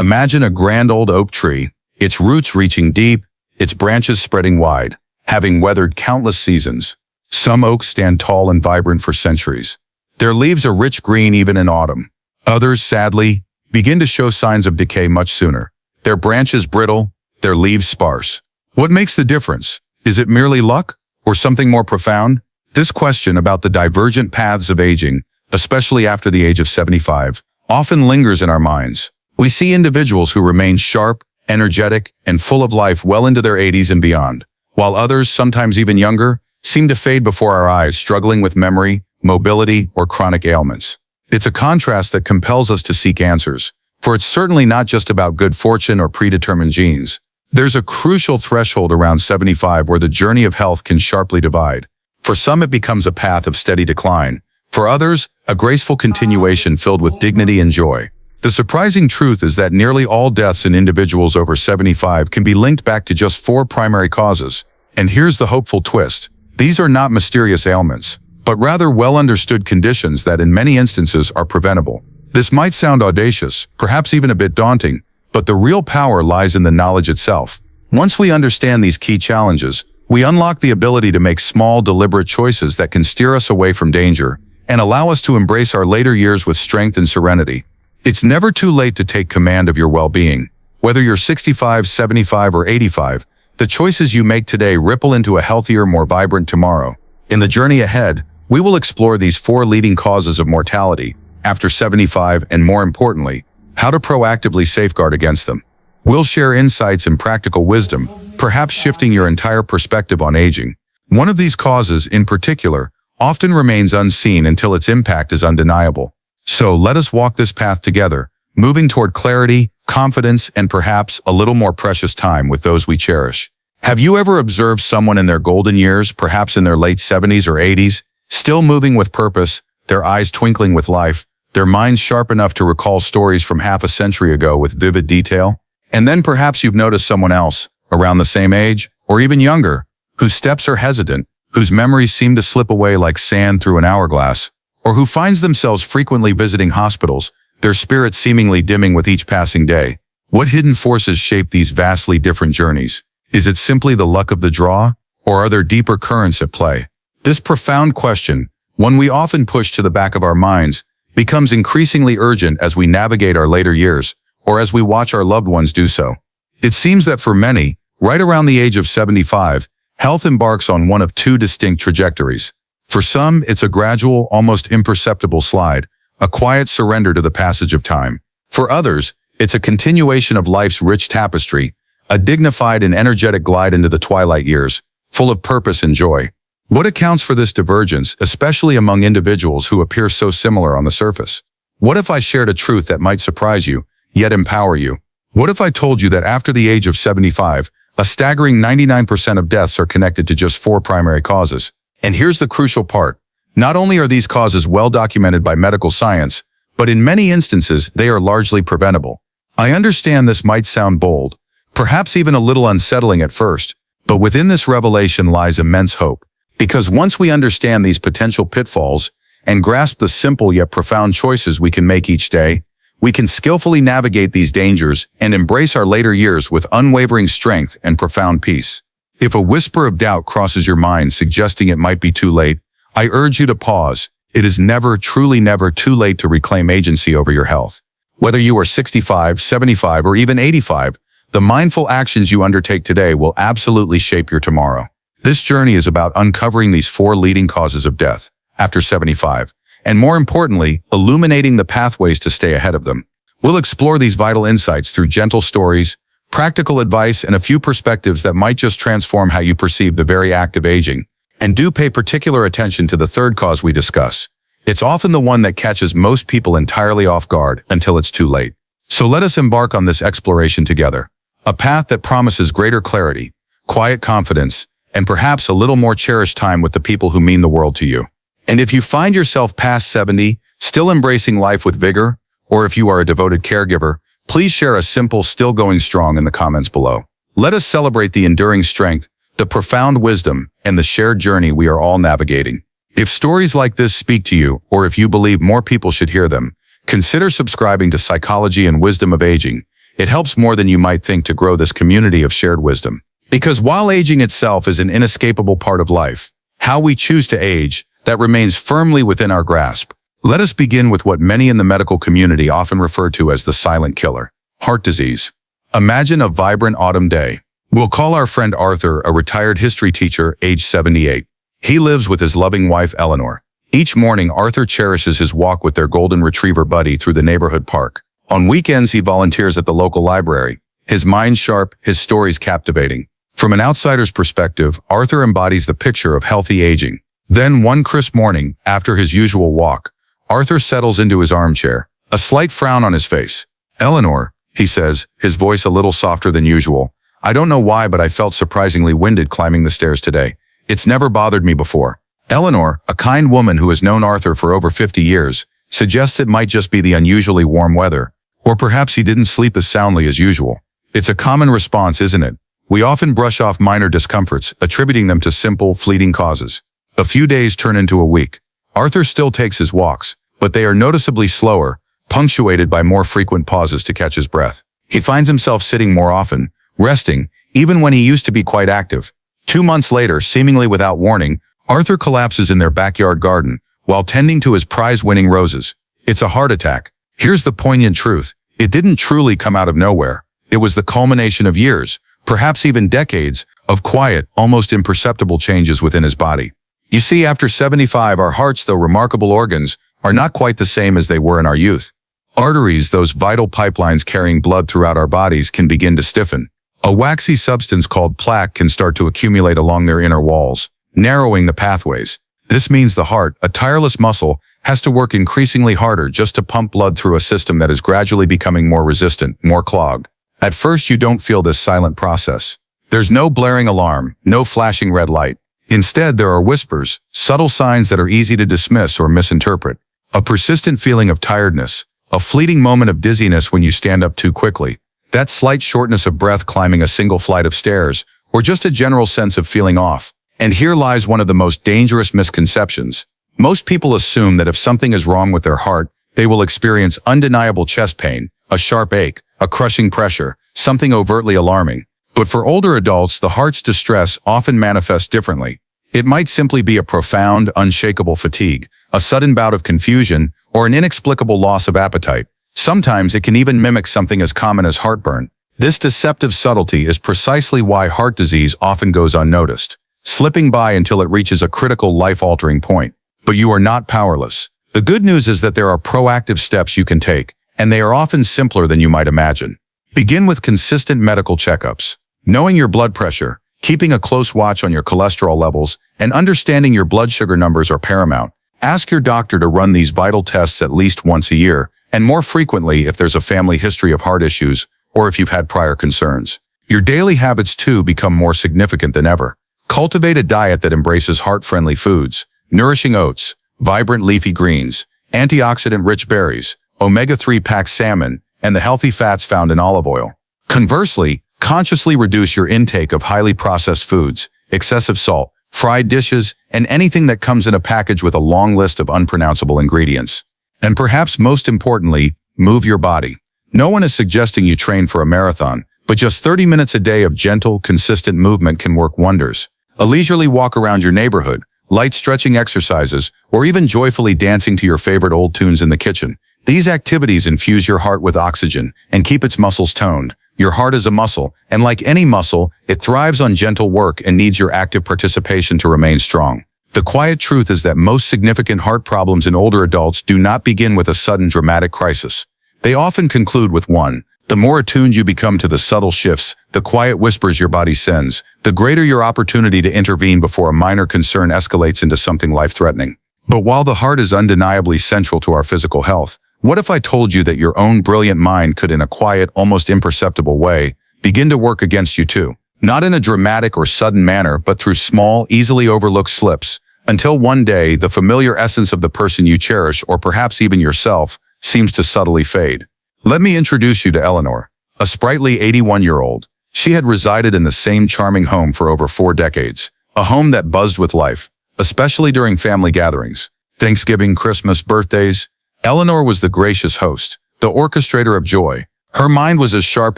Imagine a grand old oak tree, its roots reaching deep, its branches spreading wide, having weathered countless seasons. Some oaks stand tall and vibrant for centuries. Their leaves are rich green even in autumn. Others, sadly, begin to show signs of decay much sooner. Their branches brittle, their leaves sparse. What makes the difference? Is it merely luck, or something more profound? This question about the divergent paths of aging, especially after the age of 75, often lingers in our minds. We see individuals who remain sharp, energetic, and full of life well into their 80s and beyond, while others, sometimes even younger, seem to fade before our eyes, struggling with memory, mobility, or chronic ailments. It's a contrast that compels us to seek answers, for it's certainly not just about good fortune or predetermined genes. There's a crucial threshold around 75 where the journey of health can sharply divide. For some, it becomes a path of steady decline. For others, a graceful continuation filled with dignity and joy. The surprising truth is that nearly all deaths in individuals over 75 can be linked back to just 4 primary causes. And here's the hopeful twist. These are not mysterious ailments, but rather well-understood conditions that in many instances are preventable. This might sound audacious, perhaps even a bit daunting, but the real power lies in the knowledge itself. Once we understand these key challenges, we unlock the ability to make small, deliberate choices that can steer us away from danger and allow us to embrace our later years with strength and serenity. It's never too late to take command of your well-being. Whether you're 65, 75, or 85, the choices you make today ripple into a healthier, more vibrant tomorrow. In the journey ahead, we will explore these 4 leading causes of mortality after 75 and, more importantly, how to proactively safeguard against them. We'll share insights and practical wisdom, perhaps shifting your entire perspective on aging. One of these causes, in particular, often remains unseen until its impact is undeniable. So let us walk this path together, moving toward clarity, confidence, and perhaps a little more precious time with those we cherish. Have you ever observed someone in their golden years, perhaps in their late 70s or 80s, still moving with purpose, their eyes twinkling with life, their minds sharp enough to recall stories from half a century ago with vivid detail? And then perhaps you've noticed someone else, around the same age, or even younger, whose steps are hesitant, whose memories seem to slip away like sand through an hourglass, or who finds themselves frequently visiting hospitals, their spirits seemingly dimming with each passing day. What hidden forces shape these vastly different journeys? Is it simply the luck of the draw, or are there deeper currents at play? This profound question, one we often push to the back of our minds, becomes increasingly urgent as we navigate our later years, or as we watch our loved ones do so. It seems that for many, right around the age of 75, health embarks on one of 2 distinct trajectories. For some, it's a gradual, almost imperceptible slide, a quiet surrender to the passage of time. For others, it's a continuation of life's rich tapestry, a dignified and energetic glide into the twilight years, full of purpose and joy. What accounts for this divergence, especially among individuals who appear so similar on the surface? What if I shared a truth that might surprise you, yet empower you? What if I told you that after the age of 75, a staggering 99% of deaths are connected to just 4 primary causes? And here's the crucial part. Not only are these causes well documented by medical science, but in many instances, they are largely preventable. I understand this might sound bold, perhaps even a little unsettling at first, but within this revelation lies immense hope. Because once we understand these potential pitfalls and grasp the simple yet profound choices we can make each day, we can skillfully navigate these dangers and embrace our later years with unwavering strength and profound peace. If a whisper of doubt crosses your mind suggesting it might be too late, I urge you to pause. It is never, truly never too late to reclaim agency over your health. Whether you are 65, 75, or even 85, the mindful actions you undertake today will absolutely shape your tomorrow. This journey is about uncovering these 4 leading causes of death after 75, and more importantly, illuminating the pathways to stay ahead of them. We'll explore these vital insights through gentle stories, practical advice, and a few perspectives that might just transform how you perceive the very act of aging. And do pay particular attention to the 3rd cause we discuss. It's often the one that catches most people entirely off guard until it's too late. So let us embark on this exploration together. A path that promises greater clarity, quiet confidence, and perhaps a little more cherished time with the people who mean the world to you. And if you find yourself past 70, still embracing life with vigor, or if you are a devoted caregiver, please share a simple "still going strong" in the comments below. Let us celebrate the enduring strength, the profound wisdom, and the shared journey we are all navigating. If stories like this speak to you, or if you believe more people should hear them, consider subscribing to Psychology and Wisdom of Aging. It helps more than you might think to grow this community of shared wisdom. Because while aging itself is an inescapable part of life, how we choose to age, that remains firmly within our grasp. Let us begin with what many in the medical community often refer to as the silent killer: heart disease. Imagine a vibrant autumn day. We'll call our friend Arthur a retired history teacher, age 78. He lives with his loving wife, Eleanor. Each morning, Arthur cherishes his walk with their golden retriever Buddy through the neighborhood park. On weekends, he volunteers at the local library. His mind sharp, his stories captivating. From an outsider's perspective, Arthur embodies the picture of healthy aging. Then, one crisp morning, after his usual walk, Arthur settles into his armchair, a slight frown on his face. "Eleanor," he says, his voice a little softer than usual, "I don't know why, but I felt surprisingly winded climbing the stairs today. It's never bothered me before." Eleanor, a kind woman who has known Arthur for over 50 years, suggests it might just be the unusually warm weather, or perhaps he didn't sleep as soundly as usual. It's a common response, isn't it? We often brush off minor discomforts, attributing them to simple, fleeting causes. A few days turn into a week. Arthur still takes his walks, but they are noticeably slower, punctuated by more frequent pauses to catch his breath. He finds himself sitting more often, resting, even when he used to be quite active. 2 months later, seemingly without warning, Arthur collapses in their backyard garden while tending to his prize-winning roses. It's a heart attack. Here's the poignant truth. It didn't truly come out of nowhere. It was the culmination of years, perhaps even decades, of quiet, almost imperceptible changes within his body. You see, after 75, our hearts, though remarkable organs, are not quite the same as they were in our youth. Arteries, those vital pipelines carrying blood throughout our bodies, can begin to stiffen. A waxy substance called plaque can start to accumulate along their inner walls, narrowing the pathways. This means the heart, a tireless muscle, has to work increasingly harder just to pump blood through a system that is gradually becoming more resistant, more clogged. At first, you don't feel this silent process. There's no blaring alarm, no flashing red light. Instead, there are whispers, subtle signs that are easy to dismiss or misinterpret. A persistent feeling of tiredness, a fleeting moment of dizziness when you stand up too quickly, that slight shortness of breath climbing a single flight of stairs, or just a general sense of feeling off. And here lies one of the most dangerous misconceptions. Most people assume that if something is wrong with their heart, they will experience undeniable chest pain, a sharp ache, a crushing pressure, something overtly alarming. But for older adults, the heart's distress often manifests differently. It might simply be a profound, unshakable fatigue, a sudden bout of confusion, or an inexplicable loss of appetite. Sometimes it can even mimic something as common as heartburn. This deceptive subtlety is precisely why heart disease often goes unnoticed, slipping by until it reaches a critical life-altering point. But you are not powerless. The good news is that there are proactive steps you can take, and they are often simpler than you might imagine. Begin with consistent medical checkups. Knowing your blood pressure, keeping a close watch on your cholesterol levels, and understanding your blood sugar numbers are paramount. Ask your doctor to run these vital tests at least once a year, and more frequently if there's a family history of heart issues or if you've had prior concerns. Your daily habits, too, become more significant than ever. Cultivate a diet that embraces heart-friendly foods, nourishing oats, vibrant leafy greens, antioxidant-rich berries, omega-3 packed salmon, and the healthy fats found in olive oil. Conversely, consciously reduce your intake of highly processed foods, excessive salt, fried dishes, and anything that comes in a package with a long list of unpronounceable ingredients. And perhaps most importantly, move your body. No one is suggesting you train for a marathon, but just 30 minutes a day of gentle, consistent movement can work wonders. A leisurely walk around your neighborhood, light stretching exercises, or even joyfully dancing to your favorite old tunes in the kitchen. These activities infuse your heart with oxygen and keep its muscles toned. Your heart is a muscle, and like any muscle, it thrives on gentle work and needs your active participation to remain strong. The quiet truth is that most significant heart problems in older adults do not begin with a sudden dramatic crisis. They often conclude with one. The more attuned you become to the subtle shifts, the quiet whispers your body sends, the greater your opportunity to intervene before a minor concern escalates into something life-threatening. But while the heart is undeniably central to our physical health, what if I told you that your own brilliant mind could, in a quiet, almost imperceptible way, begin to work against you too? Not in a dramatic or sudden manner, but through small, easily overlooked slips, until one day the familiar essence of the person you cherish, or perhaps even yourself, seems to subtly fade. Let me introduce you to Eleanor, a sprightly 81-year-old. She had resided in the same charming home for over 4 decades, a home that buzzed with life, especially during family gatherings. Thanksgiving, Christmas, birthdays. Eleanor was the gracious host, the orchestrator of joy. Her mind was as sharp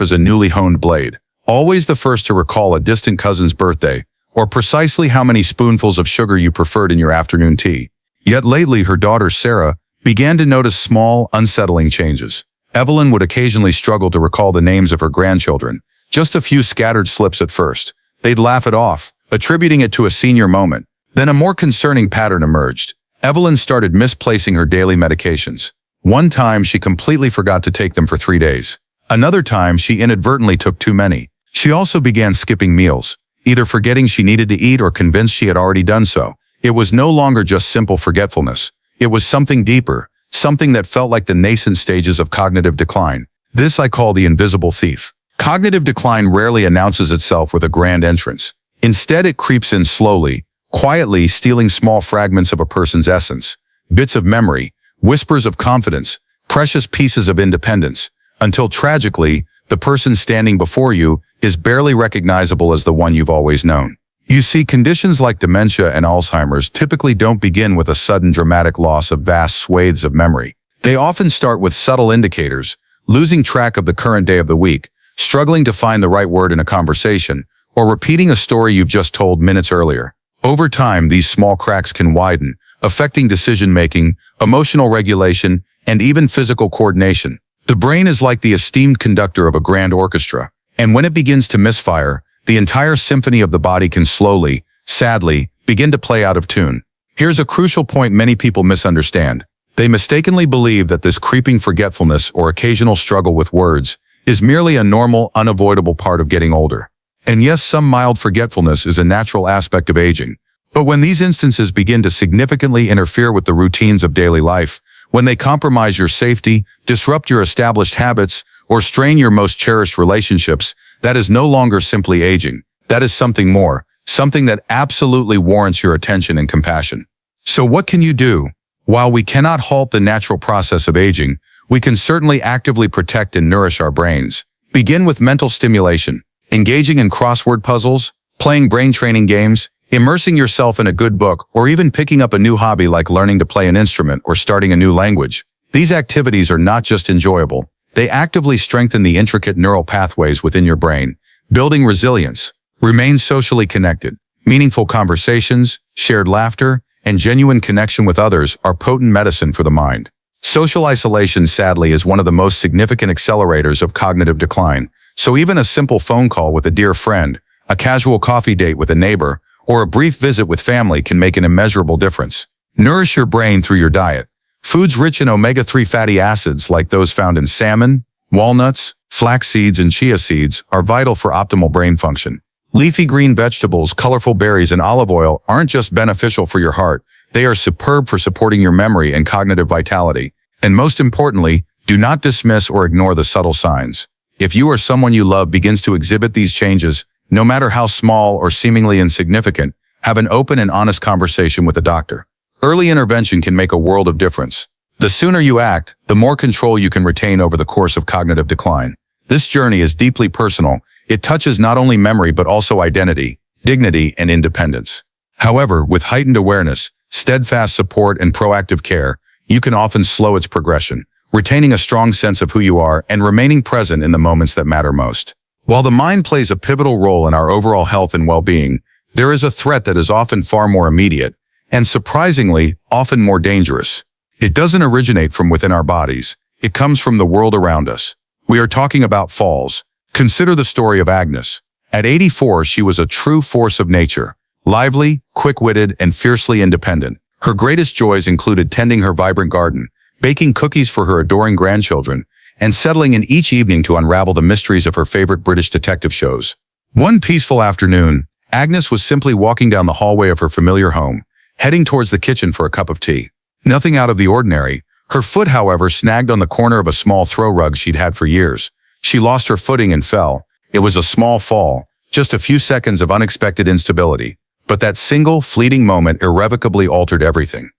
as a newly honed blade, always the first to recall a distant cousin's birthday, or precisely how many spoonfuls of sugar you preferred in your afternoon tea. Yet lately, her daughter Sarah began to notice small, unsettling changes. Evelyn would occasionally struggle to recall the names of her grandchildren, just a few scattered slips at first. They'd laugh it off, attributing it to a senior moment. Then a more concerning pattern emerged. Evelyn started misplacing her daily medications. One time, she completely forgot to take them for 3 days. Another time, she inadvertently took too many. She also began skipping meals, either forgetting she needed to eat or convinced she had already done so. It was no longer just simple forgetfulness. It was something deeper, something that felt like the nascent stages of cognitive decline. This I call the invisible thief. Cognitive decline rarely announces itself with a grand entrance. Instead, it creeps in slowly, quietly, stealing small fragments of a person's essence, bits of memory, whispers of confidence, precious pieces of independence, until tragically, the person standing before you is barely recognizable as the one you've always known. You see, conditions like dementia and Alzheimer's typically don't begin with a sudden dramatic loss of vast swathes of memory. They often start with subtle indicators, losing track of the current day of the week, struggling to find the right word in a conversation, or repeating a story you've just told minutes earlier. Over time, these small cracks can widen, affecting decision-making, emotional regulation, and even physical coordination. The brain is like the esteemed conductor of a grand orchestra, and when it begins to misfire, the entire symphony of the body can slowly, sadly, begin to play out of tune. Here's a crucial point many people misunderstand. They mistakenly believe that this creeping forgetfulness or occasional struggle with words is merely a normal, unavoidable part of getting older. And yes, some mild forgetfulness is a natural aspect of aging. But when these instances begin to significantly interfere with the routines of daily life, when they compromise your safety, disrupt your established habits, or strain your most cherished relationships, that is no longer simply aging. That is something more, something that absolutely warrants your attention and compassion. So what can you do? While we cannot halt the natural process of aging, we can certainly actively protect and nourish our brains. Begin with mental stimulation, engaging in crossword puzzles, playing brain training games, immersing yourself in a good book, or even picking up a new hobby like learning to play an instrument or starting a new language. These activities are not just enjoyable. They actively strengthen the intricate neural pathways within your brain, building resilience. Remain socially connected. Meaningful conversations, shared laughter, and genuine connection with others are potent medicine for the mind. Social isolation, sadly, is one of the most significant accelerators of cognitive decline, so even a simple phone call with a dear friend, a casual coffee date with a neighbor, or a brief visit with family can make an immeasurable difference. Nourish your brain through your diet. Foods rich in omega-3 fatty acids like those found in salmon, walnuts, flax seeds, and chia seeds are vital for optimal brain function. Leafy green vegetables, colorful berries, and olive oil aren't just beneficial for your heart, they are superb for supporting your memory and cognitive vitality. And most importantly, do not dismiss or ignore the subtle signs. If you or someone you love begins to exhibit these changes, no matter how small or seemingly insignificant, have an open and honest conversation with a doctor. Early intervention can make a world of difference. The sooner you act, the more control you can retain over the course of cognitive decline. This journey is deeply personal. It touches not only memory but also identity, dignity, and independence. However, with heightened awareness, steadfast support, and proactive care, you can often slow its progression, retaining a strong sense of who you are and remaining present in the moments that matter most. While the mind plays a pivotal role in our overall health and well-being, there is a threat that is often far more immediate, and surprisingly, often more dangerous. It doesn't originate from within our bodies. It comes from the world around us. We are talking about falls. Consider the story of Agnes. At 84, she was a true force of nature, lively, quick-witted, and fiercely independent. Her greatest joys included tending her vibrant garden, baking cookies for her adoring grandchildren, and settling in each evening to unravel the mysteries of her favorite British detective shows. One peaceful afternoon, Agnes was simply walking down the hallway of her familiar home, heading towards the kitchen for a cup of tea. Nothing out of the ordinary. Her foot, however, snagged on the corner of a small throw rug she'd had for years. She lost her footing and fell. It was a small fall, just a few seconds of unexpected instability. But that single, fleeting moment irrevocably altered everything.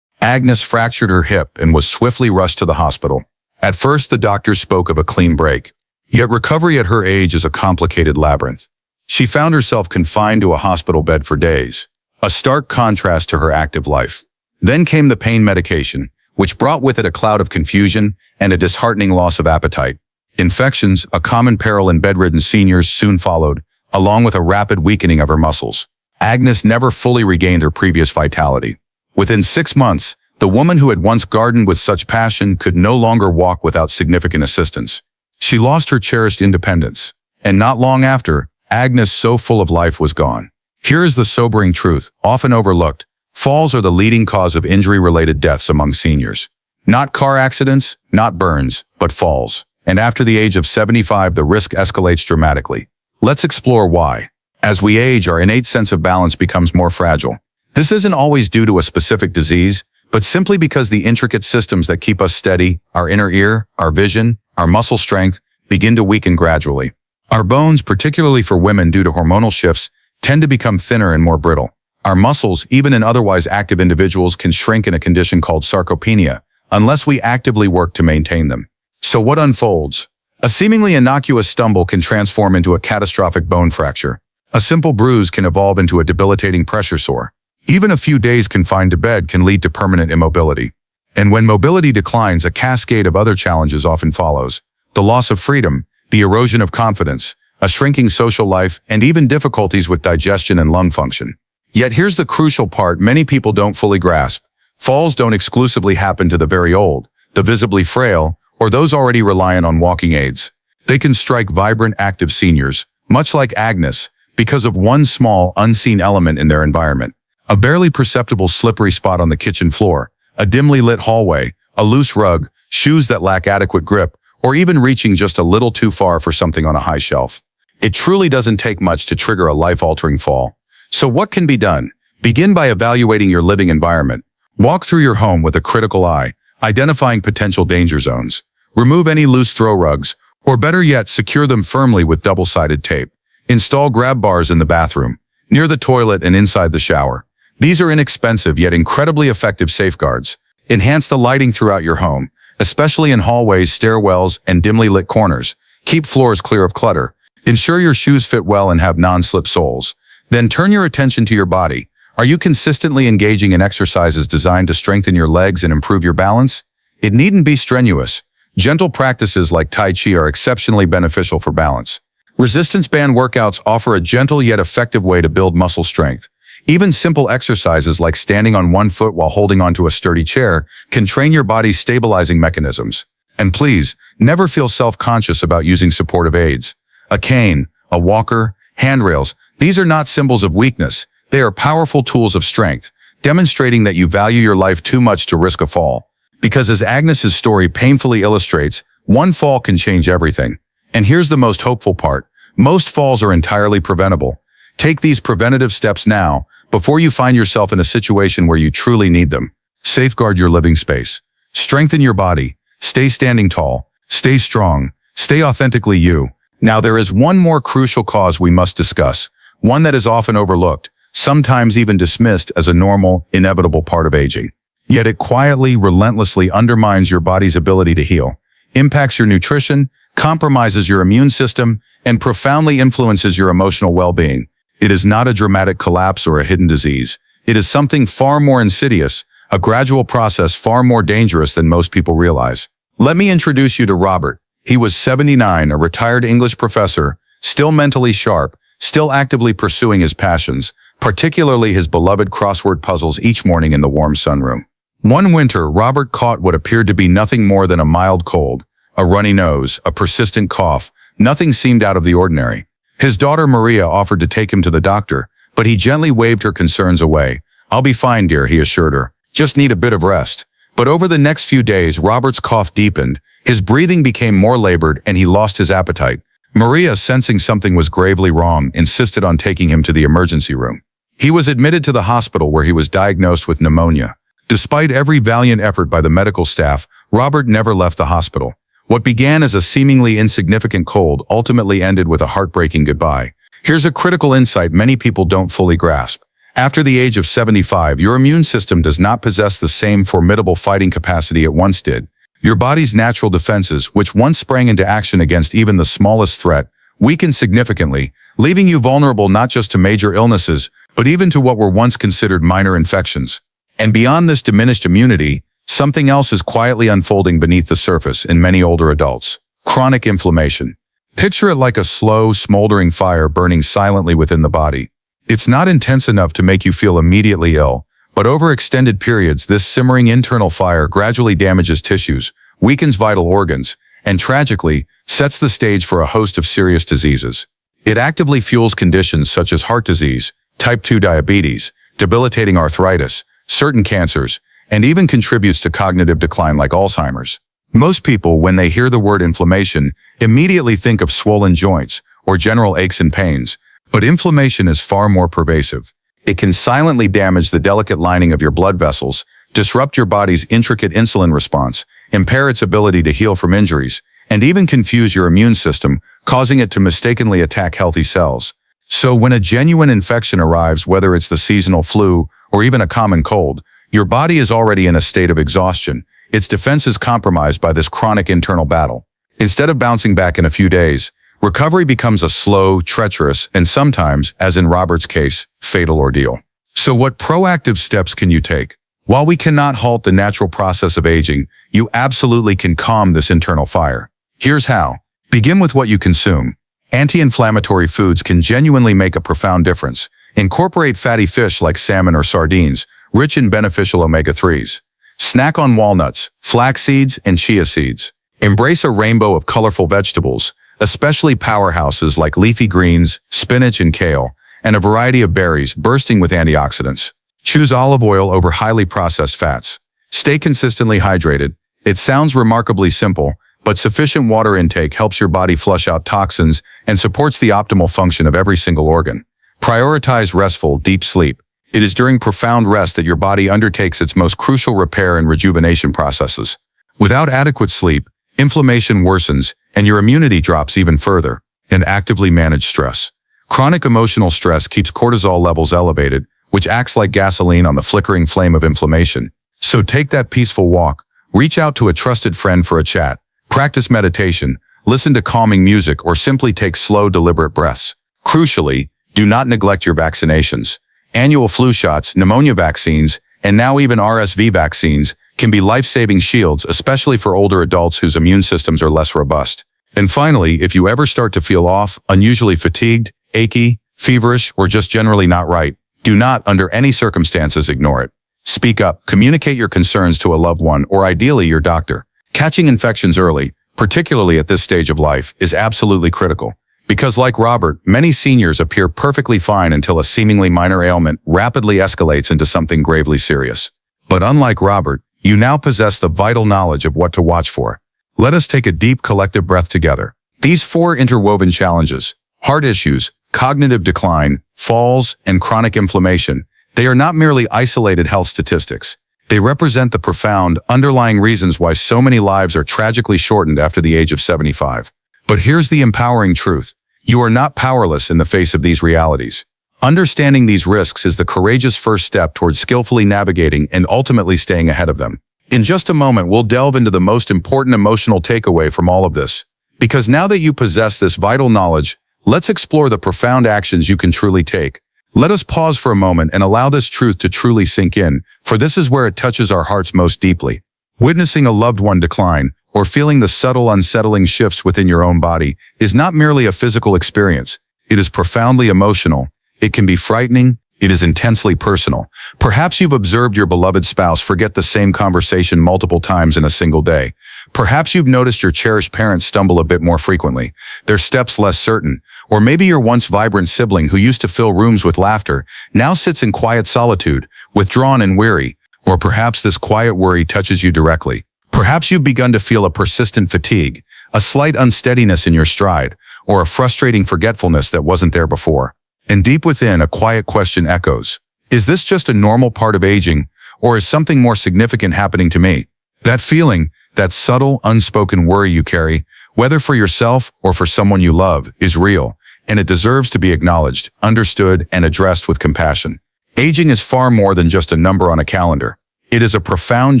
Agnes fractured her hip and was swiftly rushed to the hospital. At first, the doctors spoke of a clean break. Yet recovery at her age is a complicated labyrinth. She found herself confined to a hospital bed for days, a stark contrast to her active life. Then came the pain medication, which brought with it a cloud of confusion and a disheartening loss of appetite. Infections, a common peril in bedridden seniors, soon followed, along with a rapid weakening of her muscles. Agnes never fully regained her previous vitality. Within 6 months, the woman who had once gardened with such passion could no longer walk without significant assistance. She lost her cherished independence. And not long after, Agnes, so full of life, was gone. Here is the sobering truth, often overlooked. Falls are the leading cause of injury-related deaths among seniors. Not car accidents, not burns, but falls. And after the age of 75, the risk escalates dramatically. Let's explore why. As we age, our innate sense of balance becomes more fragile. This isn't always due to a specific disease, but simply because the intricate systems that keep us steady, our inner ear, our vision, our muscle strength, begin to weaken gradually. Our bones, particularly for women due to hormonal shifts, tend to become thinner and more brittle. Our muscles, even in otherwise active individuals, can shrink in a condition called sarcopenia, unless we actively work to maintain them. So what unfolds? A seemingly innocuous stumble can transform into a catastrophic bone fracture. A simple bruise can evolve into a debilitating pressure sore. Even a few days confined to bed can lead to permanent immobility. And when mobility declines, a cascade of other challenges often follows. The loss of freedom, the erosion of confidence, a shrinking social life, and even difficulties with digestion and lung function. Yet here's the crucial part many people don't fully grasp. Falls don't exclusively happen to the very old, the visibly frail, or those already reliant on walking aids. They can strike vibrant, active seniors, much like Agnes, because of one small, unseen element in their environment. A barely perceptible slippery spot on the kitchen floor, a dimly lit hallway, a loose rug, shoes that lack adequate grip, or even reaching just a little too far for something on a high shelf. It truly doesn't take much to trigger a life-altering fall. So what can be done? Begin by evaluating your living environment. Walk through your home with a critical eye, identifying potential danger zones. Remove any loose throw rugs, or better yet, secure them firmly with double-sided tape. Install grab bars in the bathroom, near the toilet and inside the shower. These are inexpensive yet incredibly effective safeguards. Enhance the lighting throughout your home, especially in hallways, stairwells, and dimly lit corners. Keep floors clear of clutter. Ensure your shoes fit well and have non-slip soles. Then turn your attention to your body. Are you consistently engaging in exercises designed to strengthen your legs and improve your balance? It needn't be strenuous. Gentle practices like Tai Chi are exceptionally beneficial for balance. Resistance band workouts offer a gentle yet effective way to build muscle strength. Even simple exercises like standing on one foot while holding onto a sturdy chair can train your body's stabilizing mechanisms. And please, never feel self-conscious about using supportive aids. A cane, a walker, handrails, these are not symbols of weakness. They are powerful tools of strength, demonstrating that you value your life too much to risk a fall. Because as Agnes's story painfully illustrates, one fall can change everything. And here's the most hopeful part. Most falls are entirely preventable. Take these preventative steps now, before you find yourself in a situation where you truly need them. Safeguard your living space. Strengthen your body. Stay standing tall. Stay strong. Stay authentically you. Now there is one more crucial cause we must discuss, one that is often overlooked, sometimes even dismissed as a normal, inevitable part of aging. Yet it quietly, relentlessly undermines your body's ability to heal, impacts your nutrition, compromises your immune system, and profoundly influences your emotional well-being. It is not a dramatic collapse or a hidden disease. It is something far more insidious, a gradual process far more dangerous than most people realize. Let me introduce you to Robert. He was 79, a retired English professor, still mentally sharp, still actively pursuing his passions, particularly his beloved crossword puzzles each morning in the warm sunroom. One winter, Robert caught what appeared to be nothing more than a mild cold, a runny nose, a persistent cough. Nothing seemed out of the ordinary. His daughter Maria offered to take him to the doctor, but he gently waved her concerns away. "I'll be fine, dear," he assured her. "Just need a bit of rest." But over the next few days, Robert's cough deepened, his breathing became more labored, and he lost his appetite. Maria, sensing something was gravely wrong, insisted on taking him to the emergency room. He was admitted to the hospital where he was diagnosed with pneumonia. Despite every valiant effort by the medical staff, Robert never left the hospital. What began as a seemingly insignificant cold ultimately ended with a heartbreaking goodbye. Here's a critical insight many people don't fully grasp. After the age of 75, your immune system does not possess the same formidable fighting capacity it once did. Your body's natural defenses, which once sprang into action against even the smallest threat, weaken significantly, leaving you vulnerable not just to major illnesses, but even to what were once considered minor infections. And beyond this diminished immunity, something else is quietly unfolding beneath the surface in many older adults. Chronic inflammation. Picture it like a slow, smoldering fire burning silently within the body. It's not intense enough to make you feel immediately ill, but over extended periods, this simmering internal fire gradually damages tissues, weakens vital organs, and tragically, sets the stage for a host of serious diseases. It actively fuels conditions such as heart disease, type 2 diabetes, debilitating arthritis, certain cancers, and even contributes to cognitive decline like Alzheimer's. Most people, when they hear the word inflammation, immediately think of swollen joints or general aches and pains, but inflammation is far more pervasive. It can silently damage the delicate lining of your blood vessels, disrupt your body's intricate insulin response, impair its ability to heal from injuries, and even confuse your immune system, causing it to mistakenly attack healthy cells. So when a genuine infection arrives, whether it's the seasonal flu or even a common cold, your body is already in a state of exhaustion. Its defense is compromised by this chronic internal battle. Instead of bouncing back in a few days, recovery becomes a slow, treacherous, and sometimes, as in Robert's case, fatal ordeal. So what proactive steps can you take? While we cannot halt the natural process of aging, you absolutely can calm this internal fire. Here's how. Begin with what you consume. Anti-inflammatory foods can genuinely make a profound difference. Incorporate fatty fish like salmon or sardines, rich in beneficial omega-3s. Snack on walnuts, flax seeds, and chia seeds. Embrace a rainbow of colorful vegetables, especially powerhouses like leafy greens, spinach, and kale, and a variety of berries bursting with antioxidants. Choose olive oil over highly processed fats. Stay consistently hydrated. It sounds remarkably simple, but sufficient water intake helps your body flush out toxins and supports the optimal function of every single organ. Prioritize restful, deep sleep. It is during profound rest that your body undertakes its most crucial repair and rejuvenation processes. Without adequate sleep, inflammation worsens, and your immunity drops even further. And actively manage stress. Chronic emotional stress keeps cortisol levels elevated, which acts like gasoline on the flickering flame of inflammation. So take that peaceful walk, reach out to a trusted friend for a chat, practice meditation, listen to calming music, or simply take slow, deliberate breaths. Crucially, do not neglect your vaccinations. Annual flu shots, pneumonia vaccines, and now even RSV vaccines can be life-saving shields, especially for older adults whose immune systems are less robust. And finally, if you ever start to feel off, unusually fatigued, achy, feverish, or just generally not right, do not, under any circumstances, ignore it. Speak up, communicate your concerns to a loved one or ideally your doctor. Catching infections early, particularly at this stage of life, is absolutely critical. Because like Robert, many seniors appear perfectly fine until a seemingly minor ailment rapidly escalates into something gravely serious. But unlike Robert, you now possess the vital knowledge of what to watch for. Let us take a deep collective breath together. These 4 interwoven challenges, heart issues, cognitive decline, falls, and chronic inflammation, they are not merely isolated health statistics. They represent the profound, underlying reasons why so many lives are tragically shortened after the age of 75. But here's the empowering truth. You are not powerless in the face of these realities. Understanding these risks is the courageous first step towards skillfully navigating and ultimately staying ahead of them. In just a moment, we'll delve into the most important emotional takeaway from all of this. Because now that you possess this vital knowledge, let's explore the profound actions you can truly take. Let us pause for a moment and allow this truth to truly sink in, for this is where it touches our hearts most deeply. Witnessing a loved one decline, or feeling the subtle unsettling shifts within your own body, is not merely a physical experience. It is profoundly emotional. It can be frightening. It is intensely personal. Perhaps you've observed your beloved spouse forget the same conversation multiple times in a single day. Perhaps you've noticed your cherished parents stumble a bit more frequently, their steps less certain, or maybe your once vibrant sibling who used to fill rooms with laughter now sits in quiet solitude, withdrawn and weary, or perhaps this quiet worry touches you directly. Perhaps you've begun to feel a persistent fatigue, a slight unsteadiness in your stride, or a frustrating forgetfulness that wasn't there before. And deep within, a quiet question echoes. Is this just a normal part of aging, or is something more significant happening to me? That feeling, that subtle, unspoken worry you carry, whether for yourself or for someone you love, is real, and it deserves to be acknowledged, understood, and addressed with compassion. Aging is far more than just a number on a calendar. It is a profound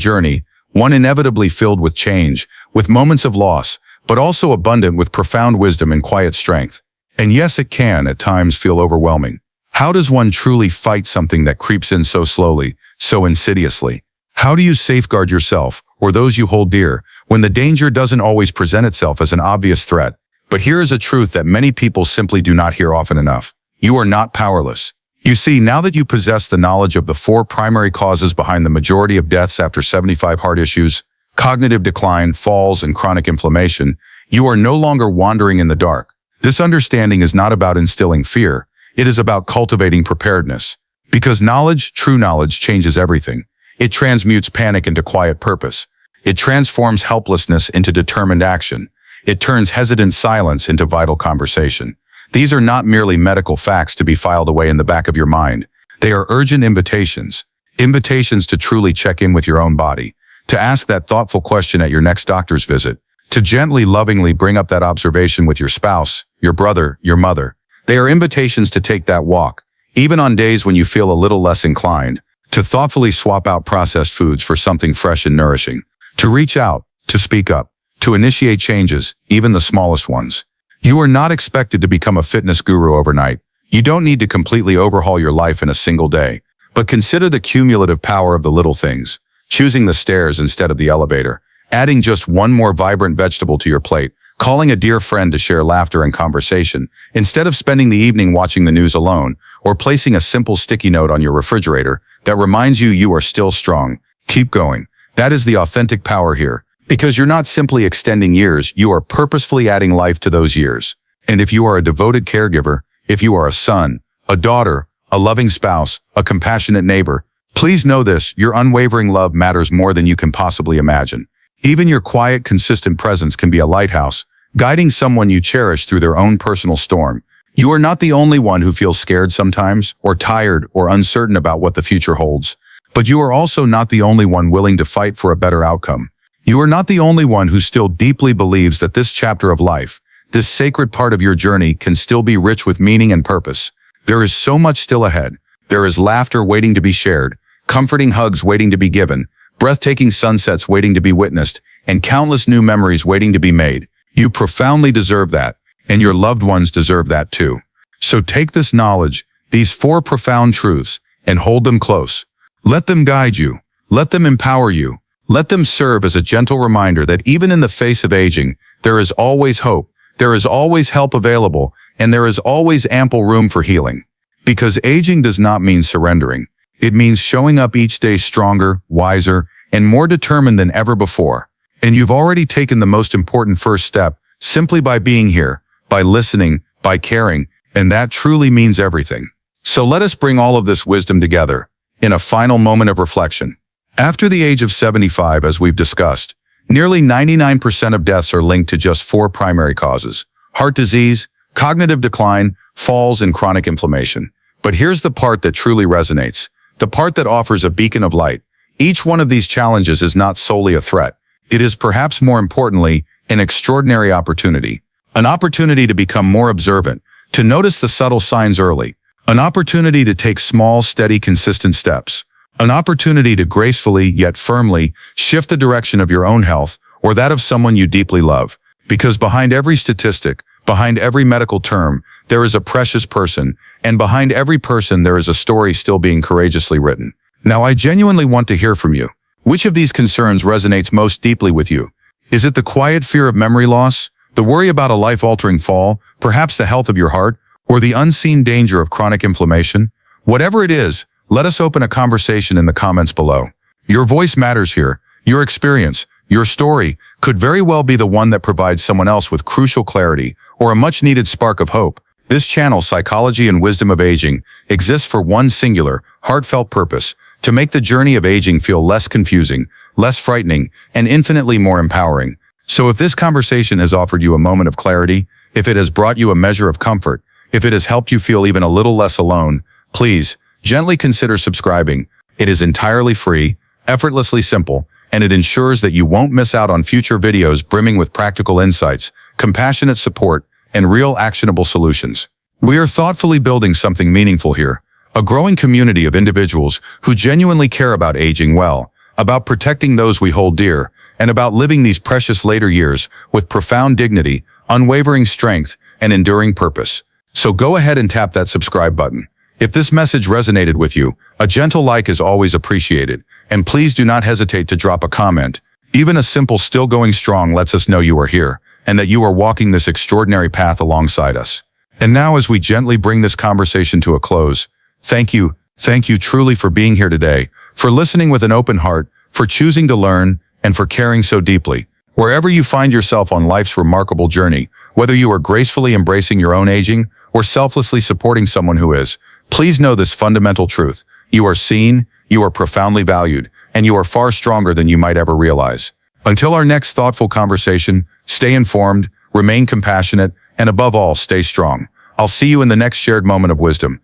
journey, one inevitably filled with change, with moments of loss, but also abundant with profound wisdom and quiet strength. And yes, it can at times feel overwhelming. How does one truly fight something that creeps in so slowly, so insidiously? How do you safeguard yourself, or those you hold dear, when the danger doesn't always present itself as an obvious threat. But here is a truth that many people simply do not hear often enough. You are not powerless. You see, now that you possess the knowledge of the 4 primary causes behind the majority of deaths after 75 heart issues, cognitive decline, falls, and chronic inflammation, you are no longer wandering in the dark. This understanding is not about instilling fear. It is about cultivating preparedness. Because knowledge, true knowledge, changes everything. It transmutes panic into quiet purpose. It transforms helplessness into determined action. It turns hesitant silence into vital conversation. These are not merely medical facts to be filed away in the back of your mind. They are urgent invitations. Invitations to truly check in with your own body, to ask that thoughtful question at your next doctor's visit, to gently, lovingly bring up that observation with your spouse, your brother, your mother. They are invitations to take that walk, even on days when you feel a little less inclined, to thoughtfully swap out processed foods for something fresh and nourishing, to reach out, to speak up, to initiate changes, even the smallest ones. You are not expected to become a fitness guru overnight. You don't need to completely overhaul your life in a single day. But consider the cumulative power of the little things. Choosing the stairs instead of the elevator, adding just one more vibrant vegetable to your plate, calling a dear friend to share laughter and conversation, instead of spending the evening watching the news alone, or placing a simple sticky note on your refrigerator that reminds you you are still strong. Keep going. That is the authentic power here. Because you're not simply extending years, you are purposefully adding life to those years. And if you are a devoted caregiver, if you are a son, a daughter, a loving spouse, a compassionate neighbor, please know this: your unwavering love matters more than you can possibly imagine. Even your quiet, consistent presence can be a lighthouse, guiding someone you cherish through their own personal storm. You are not the only one who feels scared sometimes, or tired, or uncertain about what the future holds. But you are also not the only one willing to fight for a better outcome. You are not the only one who still deeply believes that this chapter of life, this sacred part of your journey, can still be rich with meaning and purpose. There is so much still ahead. There is laughter waiting to be shared, comforting hugs waiting to be given, breathtaking sunsets waiting to be witnessed, and countless new memories waiting to be made. You profoundly deserve that, and your loved ones deserve that too. So take this knowledge, these 4 profound truths, and hold them close. Let them guide you. Let them empower you. Let them serve as a gentle reminder that even in the face of aging, there is always hope, there is always help available, and there is always ample room for healing. Because aging does not mean surrendering. It means showing up each day stronger, wiser, and more determined than ever before. And you've already taken the most important first step, simply by being here, by listening, by caring, and that truly means everything. So let us bring all of this wisdom together, in a final moment of reflection. After the age of 75, as we've discussed, nearly 99% of deaths are linked to just 4 primary causes: heart disease, cognitive decline, falls, and chronic inflammation. But here's the part that truly resonates, the part that offers a beacon of light. Each one of these challenges is not solely a threat. It is perhaps more importantly, an extraordinary opportunity. An opportunity to become more observant, to notice the subtle signs early. An opportunity to take small, steady, consistent steps. An opportunity to gracefully, yet firmly, shift the direction of your own health, or that of someone you deeply love. Because behind every statistic, behind every medical term, there is a precious person, and behind every person there is a story still being courageously written. Now, I genuinely want to hear from you. Which of these concerns resonates most deeply with you? Is it the quiet fear of memory loss, the worry about a life-altering fall, perhaps the health of your heart, or the unseen danger of chronic inflammation? Whatever it is, let us open a conversation in the comments below. Your voice matters here. Your experience, your story, could very well be the one that provides someone else with crucial clarity or a much-needed spark of hope. This channel, Psychology and Wisdom of Aging, exists for one singular, heartfelt purpose: to make the journey of aging feel less confusing, less frightening, and infinitely more empowering. So if this conversation has offered you a moment of clarity, if it has brought you a measure of comfort, if it has helped you feel even a little less alone, please gently consider subscribing. It is entirely free, effortlessly simple, and it ensures that you won't miss out on future videos brimming with practical insights, compassionate support, and real actionable solutions. We are thoughtfully building something meaningful here, a growing community of individuals who genuinely care about aging well, about protecting those we hold dear, and about living these precious later years with profound dignity, unwavering strength, and enduring purpose. So go ahead and tap that subscribe button. If this message resonated with you, a gentle like is always appreciated, and please do not hesitate to drop a comment. Even a simple "still going strong" lets us know you are here, and that you are walking this extraordinary path alongside us. And now, as we gently bring this conversation to a close, thank you truly for being here today, for listening with an open heart, for choosing to learn, and for caring so deeply. Wherever you find yourself on life's remarkable journey, whether you are gracefully embracing your own aging or selflessly supporting someone who is, please know this fundamental truth. You are seen, you are profoundly valued, and you are far stronger than you might ever realize. Until our next thoughtful conversation, stay informed, remain compassionate, and above all, stay strong. I'll see you in the next shared moment of wisdom.